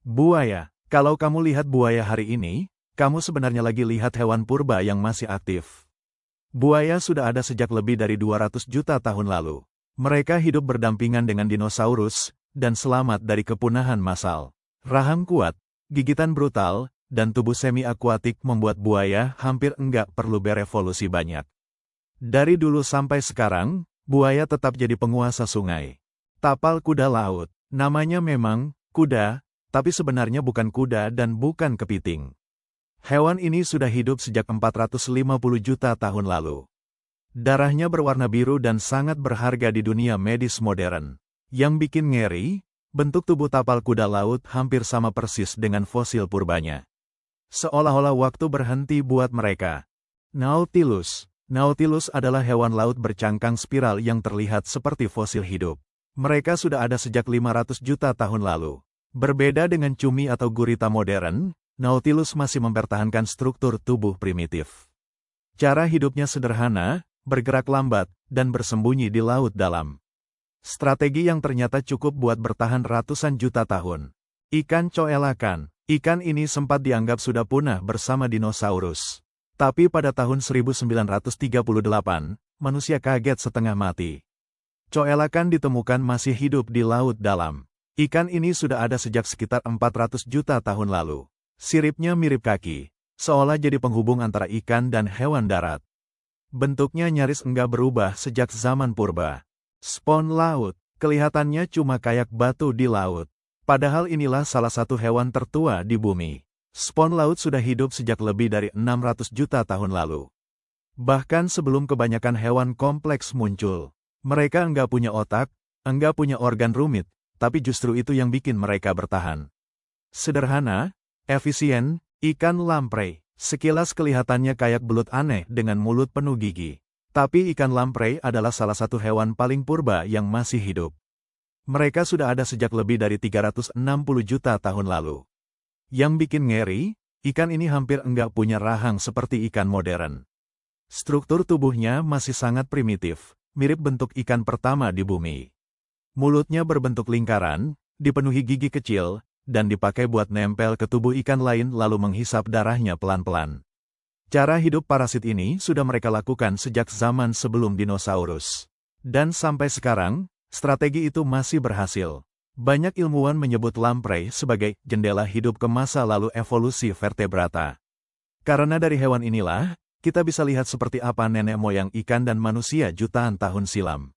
Buaya. Kalau kamu lihat buaya hari ini, kamu sebenarnya lagi lihat hewan purba yang masih aktif. Buaya sudah ada sejak lebih dari 200 juta tahun lalu. Mereka hidup berdampingan dengan dinosaurus, dan selamat dari kepunahan massal. Rahang kuat, gigitan brutal, dan tubuh semi-akuatik membuat buaya hampir enggak perlu berevolusi banyak. Dari dulu sampai sekarang, buaya tetap jadi penguasa sungai. Tapal kuda laut. Namanya memang kuda, tapi sebenarnya bukan kuda dan bukan kepiting. Hewan ini sudah hidup sejak 450 juta tahun lalu. Darahnya berwarna biru dan sangat berharga di dunia medis modern. Yang bikin ngeri, bentuk tubuh tapal kuda laut hampir sama persis dengan fosil purbanya. Seolah-olah waktu berhenti buat mereka. Nautilus. Nautilus adalah hewan laut bercangkang spiral yang terlihat seperti fosil hidup. Mereka sudah ada sejak 500 juta tahun lalu. Berbeda dengan cumi atau gurita modern, Nautilus masih mempertahankan struktur tubuh primitif. Cara hidupnya sederhana, bergerak lambat, dan bersembunyi di laut dalam. Strategi yang ternyata cukup buat bertahan ratusan juta tahun. Ikan coelakan. Ikan ini sempat dianggap sudah punah bersama dinosaurus. Tapi pada tahun 1938, manusia kaget setengah mati. Coelakan ditemukan masih hidup di laut dalam. Ikan ini sudah ada sejak sekitar 400 juta tahun lalu. Siripnya mirip kaki, seolah jadi penghubung antara ikan dan hewan darat. Bentuknya nyaris enggak berubah sejak zaman purba. Spons laut, kelihatannya cuma kayak batu di laut. Padahal inilah salah satu hewan tertua di bumi. Spons laut sudah hidup sejak lebih dari 600 juta tahun lalu. Bahkan sebelum kebanyakan hewan kompleks muncul. Mereka enggak punya otak, enggak punya organ rumit, tapi justru itu yang bikin mereka bertahan. Sederhana, efisien, ikan lamprey. Sekilas kelihatannya kayak belut aneh dengan mulut penuh gigi. Tapi ikan lamprey adalah salah satu hewan paling purba yang masih hidup. Mereka sudah ada sejak lebih dari 360 juta tahun lalu. Yang bikin ngeri, ikan ini hampir enggak punya rahang seperti ikan modern. Struktur tubuhnya masih sangat primitif, mirip bentuk ikan pertama di bumi. Mulutnya berbentuk lingkaran, dipenuhi gigi kecil, dan dipakai buat nempel ke tubuh ikan lain lalu menghisap darahnya pelan-pelan. Cara hidup parasit ini sudah mereka lakukan sejak zaman sebelum dinosaurus. Dan sampai sekarang, strategi itu masih berhasil. Banyak ilmuwan menyebut lamprey sebagai jendela hidup ke masa lalu evolusi vertebrata. Karena dari hewan inilah, kita bisa lihat seperti apa nenek moyang ikan dan manusia jutaan tahun silam.